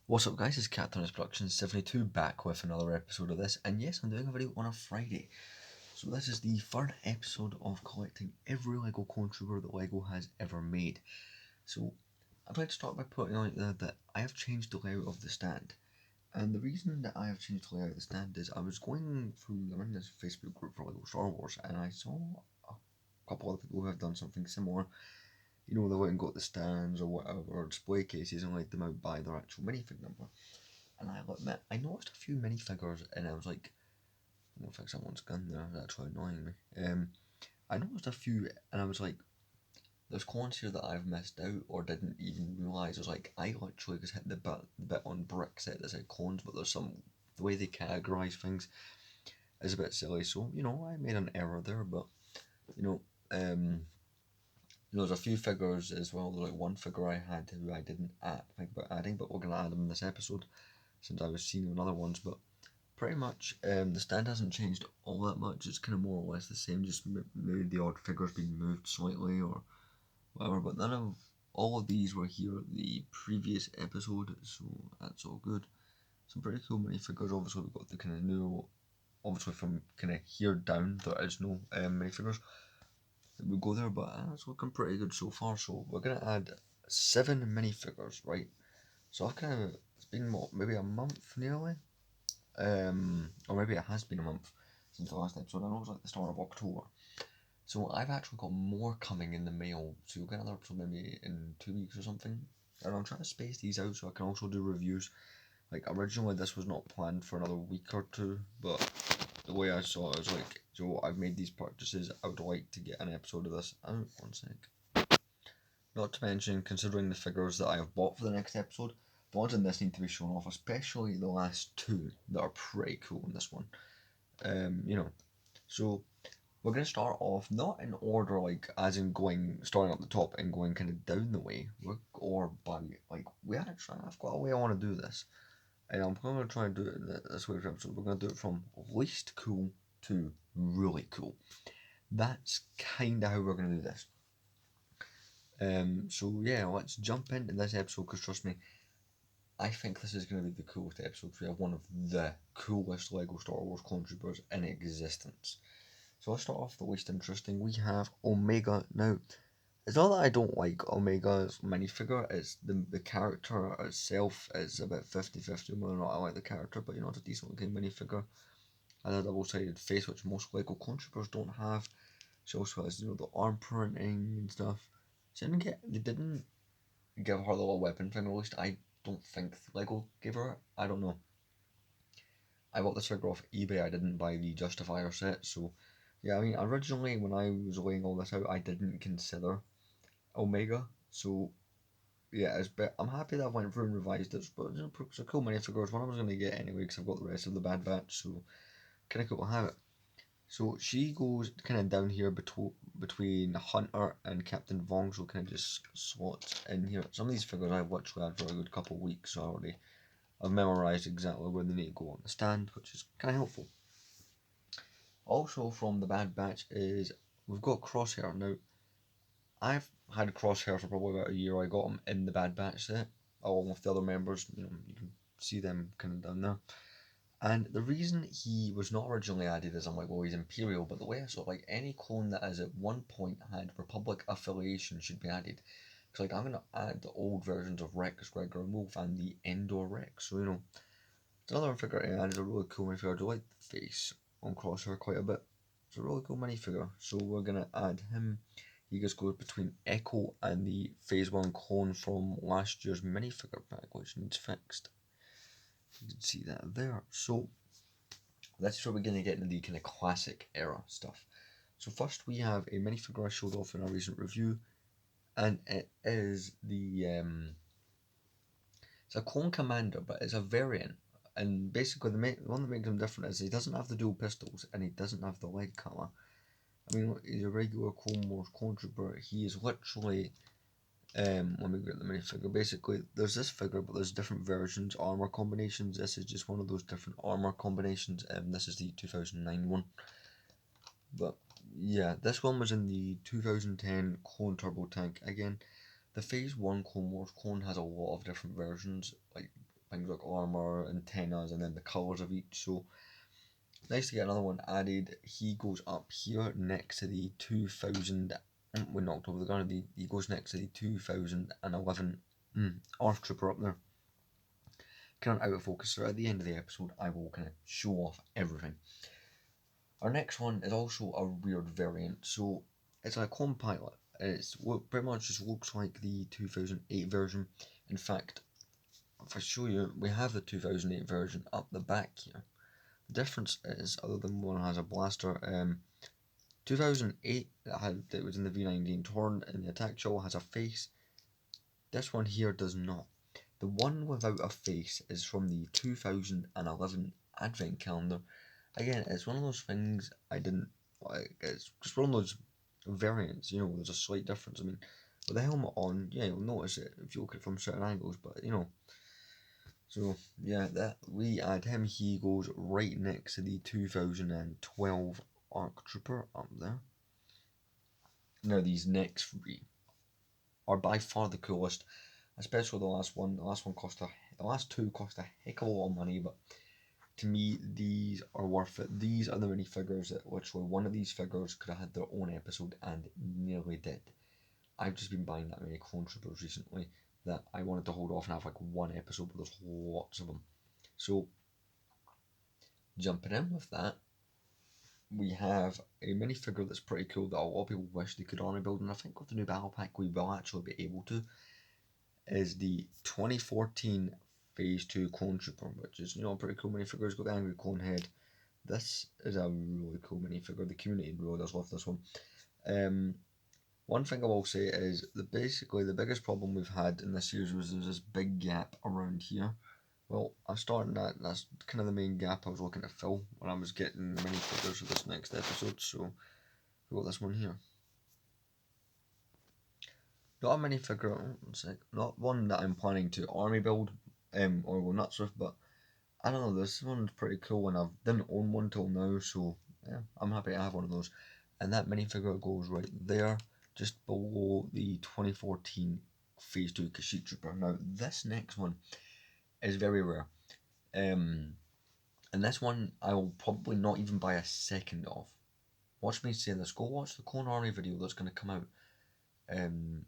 What's up guys, it's Captain Productions 72 back with another episode of this, and yes, I'm doing a video on a Friday. So this is the third episode of collecting every LEGO clone trooper that LEGO has ever made. So I'd like to start by putting out there that I have changed the layout of the stand. And the reason that I have changed the layout of the stand is I was going through, I'm in this Facebook group for LEGO Star Wars, and I saw a couple other people who have done something similar. You know, they went and got the stands or whatever, or display cases and laid them out by their actual minifig number. And I'll admit, I noticed a few minifigures and I was like, I'm gonna fix someone's gun there, that's actually annoying me. I noticed a few and I was like, there's clones here that I've missed out or didn't even realise. I was like, I literally just hit the bit on bricks that said clones, but there's the way they categorise things is a bit silly. So, you know, I made an error there, but, you know, there's a few figures as well. There's like one figure I had who I didn't think about adding, but we're going to add them in this episode since I was seeing on other ones. But pretty much the stand hasn't changed all that much. It's kind of more or less the same, just maybe the odd figures being moved slightly or whatever. But none of all of these were here the previous episode, so that's all good. Some pretty cool minifigures. Obviously we've got the kind of new, obviously from kind of here down there is no minifigures that would go there, but it's looking pretty good so far. So we're gonna add 7 minifigures, right? So I've kind of, it's been what, maybe a month nearly, or maybe it has been a month since the last episode. I know it was like the start of October. So I've actually got more coming in the mail. So you'll get another episode maybe in 2 weeks or something. And I'm trying to space these out so I can also do reviews. Like originally this was not planned for another week or two, but the way I saw it, I was like, Joe, I've made these purchases. I would like to get an episode of this out. One sec. Not to mention, considering the figures that I have bought for the next episode, the ones in this need to be shown off, especially the last 2 that are pretty cool in this one. You know, so we're going to start off not in order, like as in starting up the top and going kind of down the way, or by like I've got a way I want to do this, and I'm going to try and do it this way for episode. We're going to do it from least cool to really cool. That's kind of how we're going to do this. So yeah, let's jump into this episode because trust me, I think this is going to be the coolest episode. We have one of the coolest LEGO Star Wars clone troopers in existence. So let's start off the least interesting. We have Omega. Now, it's not that I don't like Omega's minifigure, it's the character itself is a bit 50-50 whether or not I like the character, but you know, it's a decent looking minifigure. And a double-sided face, which most LEGO clone troopers don't have. She also has, you know, the arm printing and stuff. They didn't give her the little weapon thing released. I don't think LEGO gave her it. I don't know. I bought this figure off eBay. I didn't buy the Justifier set. So, yeah, I mean, originally when I was laying all this out, I didn't consider Omega. So, yeah, I'm happy that I went through and revised it. But it's a cool minifigure. One I was going to get anyway because I've got the rest of the Bad Batch. So, kind of cool to have it. So she goes kind of down here between Hunter and Captain Vong, so kind of just slots in here. Some of these figures I've literally had for a good couple of weeks already. I've memorised exactly where they need to go on the stand, which is kind of helpful. Also from the Bad Batch is we've got Crosshair. Now, I've had Crosshair for probably about a year. I got him in the Bad Batch set, along with the other members. You know, you can see them kind of down there. And the reason he was not originally added is I'm like, well, he's Imperial, but the way I saw it, like any clone that has at one point had Republic affiliation should be added. Because like I'm gonna add the old versions of Rex, Gregor, and Wolf, and the Endor Rex. So you know, it's another figure to add. It's a really cool minifigure. I do like the face on Crosshair quite a bit. It's a really cool minifigure. So we're gonna add him. He just goes between Echo and the Phase 1 clone from last year's minifigure pack, which needs fixed. You can see that there. So that's where we're going to get into the kind of classic era stuff. So first we have a minifigure I showed off in a recent review, and it is it's a clone commander, but it's a variant. And basically the one that makes him different is he doesn't have the dual pistols and he doesn't have the leg colour. I mean, he's a regular Clone Wars clone trooper. He is literally let me get the minifigure. Basically, there's this figure, but there's different versions, armor combinations. This is just one of those different armor combinations, and this is the 2009 one. But yeah, this one was in the 2010 Clone Turbo Tank. Again, the Phase 1 Clone Wars clone has a lot of different versions. Like things like armor, antennas, and then the colours of each. So nice to get another one added. He goes up here next to the 2000. We knocked over the gun. He goes next to the 2011 Earth Trooper up there. Kind of out of focus. So at the end of the episode, I will kind of show off everything. Our next one is also a weird variant. So it's a clone pilot. It's pretty much just looks like the 2008 version. In fact, if I show you, we have the 2008 version up the back here. The difference is, other than one has a blaster, 2008 it was in the V19 torn, and the attack show has a face. This one here does not. The one without a face is from the 2011 Advent calendar. Again, it's one of those things I didn't like. It's just one of those variants, you know, there's a slight difference. I mean, with the helmet on, yeah, you'll notice it if you look at it from certain angles, but you know. So, yeah, that we add him. He goes right next to the 2012 Arc Trooper up there. Now, these next three are by far the coolest, especially the last one. The last two cost a heck of a lot of money, but to me, these are worth it. These are the minifigures that literally one of these figures could have had their own episode and nearly did. I've just been buying that many clone troopers recently that I wanted to hold off and have like one episode, but there's lots of them. So, jumping in with that, we have a minifigure that's pretty cool that a lot of people wish they could army build, and I think with the new battle pack we will actually be able to, is the 2014 Phase 2 Clone Trooper, which is, you know, a pretty cool minifigure. It's got the angry clone head. This is a really cool minifigure. The community really does love this one. One thing I will say is that basically the biggest problem we've had in this series was there's this big gap around here. Well, I'm starting that's kind of the main gap I was looking to fill when I was getting the minifigures for this next episode, so we've got this one here. Not a minifigure, not one that I'm planning to army build or go nuts with, but I don't know, this one's pretty cool and I didn't own one till now, so yeah, I'm happy to have one of those. And that minifigure goes right there, just below the 2014 Phase 2 Kashyyyk Trooper. Now, this next one is very rare. And this one I will probably not even buy a second of. Watch me say this. Go watch the Clone Army video that's going to come out in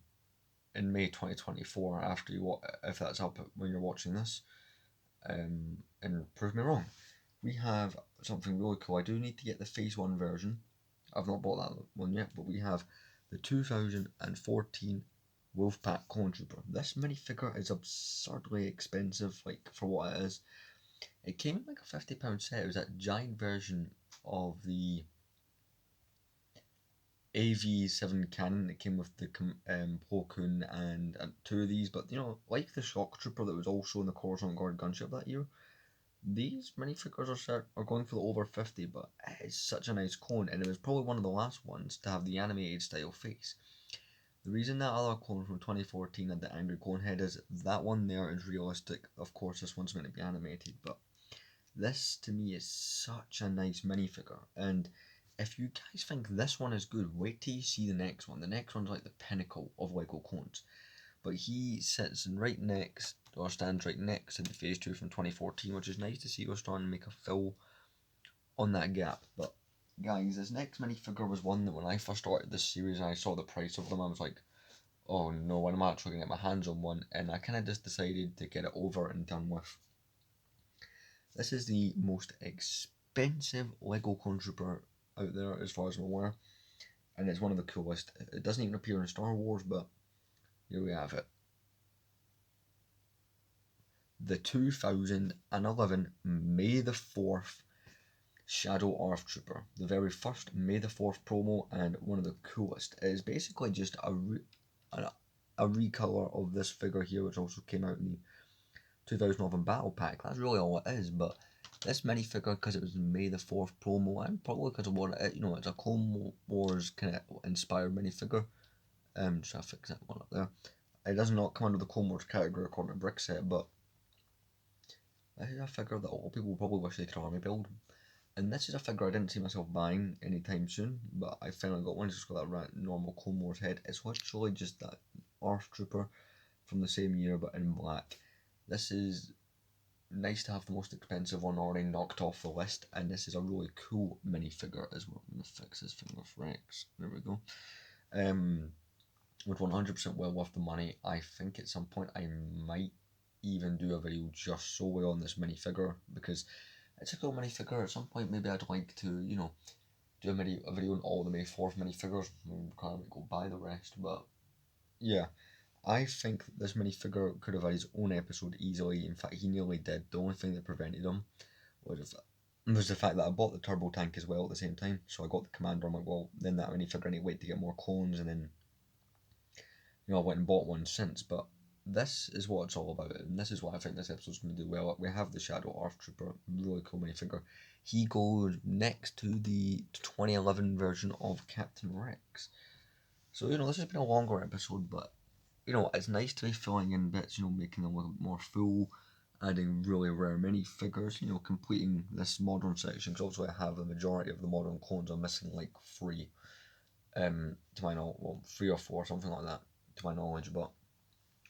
May 2024 after if that's up when you're watching this. And prove me wrong. We have something really cool. I do need to get the Phase 1 version. I've not bought that one yet, but we have the 2014 Wolfpack Clone Trooper. This minifigure is absurdly expensive, like, for what it is. It came in like a £50 set. It was that giant version of the AV7 cannon. It came with the Plo Koon and two of these, but you know, like the Shock Trooper that was also in the Coruscant Guard gunship that year, these minifigures are going for the over 50, but it's such a nice clone, and it was probably one of the last ones to have the animated style face. The reason that other clone from 2014 had the angry clone head is that one there is realistic. Of course, this one's meant to be animated, but this to me is such a nice minifigure, and if you guys think this one is good, wait till you see the next one. The next one's like the pinnacle of Lego clones. But he sits right next, or stands right next to the Phase 2 from 2014, which is nice to see we're starting to make a fill on that gap. But guys, this next minifigure was one that when I first started this series and I saw the price of them, I was like, oh no, I'm actually going to get my hands on one. And I kind of just decided to get it over and done with. This is the most expensive Lego Clone Trooper out there as far as I'm aware. And it's one of the coolest. It doesn't even appear in Star Wars, but here we have it. The 2011 May the 4th Shadow Earth Trooper. The very first May the 4th promo and one of the coolest. It is basically just a recolor of this figure here, which also came out in the 2011 Battle Pack. That's really all it is, but this minifigure, because it was May the 4th promo, and probably because of what it, you know, it's a Clone Wars kind of inspired minifigure. Just to fix that one up there. It does not come under the Clone Wars category according to Brickset, but this is a figure that a lot of people probably wish they could army build. And this is a figure I didn't see myself buying anytime soon, but I finally got one. It's just got that normal Clone Wars head. It's literally just that Earth Trooper from the same year, but in black. This is nice to have the most expensive one already knocked off the list, and this is a really cool minifigure as well. I'm going to fix this finger for Rex. There we go. Would 100% well worth the money. I think at some point I might even do a video just solely on this minifigure, because it's a cool minifigure. At some point maybe I'd like to, you know, do a video on all the May 4th minifigures. We can't go buy the rest, but yeah. I think this minifigure could have had his own episode easily. In fact, he nearly did. The only thing that prevented him was the fact that I bought the turbo tank as well at the same time. So I got the commander. I'm like, well, then that minifigure, I need to wait to get more clones, and then, you know, I went and bought one since. But this is what it's all about, and this is what I think this episode's going to do well. We have the Shadow Earth Trooper, really cool minifigure. He goes next to the 2011 version of Captain Rex. So, you know, this has been a longer episode, but, you know, it's nice to be filling in bits, you know, making them look more full, adding really rare minifigures, you know, completing this modern section, because also I have the majority of the modern clones. I'm missing like 3, to my knowledge, well, 3 or 4, something like that, to my knowledge, but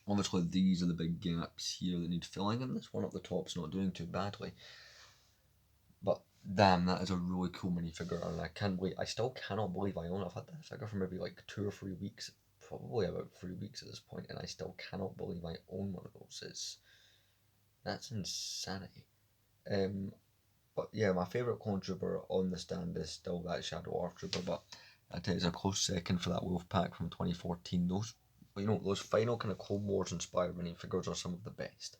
obviously these are the big gaps here that need filling, and this one up the top's not doing too badly. But damn, that is a really cool minifigure, and I still cannot believe I own it. I've had that figure for maybe like 2 or 3 weeks, probably about 3 weeks at this point, and I still cannot believe I own one of those. That's insanity. But yeah, my favourite clone trooper on the stand is still that Shadow Earth Trooper, but that is a close second for that Wolf Pack from 2014. Those final kind of Clone Wars inspired minifigures are some of the best.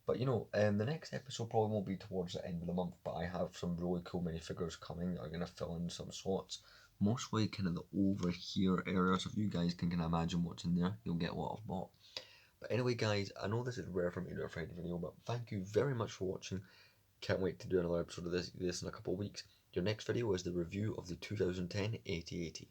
But you know, the next episode probably won't be towards the end of the month, but I have some really cool minifigures coming that are going to fill in some slots. Mostly kind of the over here area, so if you guys can kind of imagine what's in there, you'll get what I've bought. But anyway guys, I know this is rare for me to do a Friday video, but thank you very much for watching. Can't wait to do another episode of this in a couple of weeks. Your next video is the review of the 2010 8080.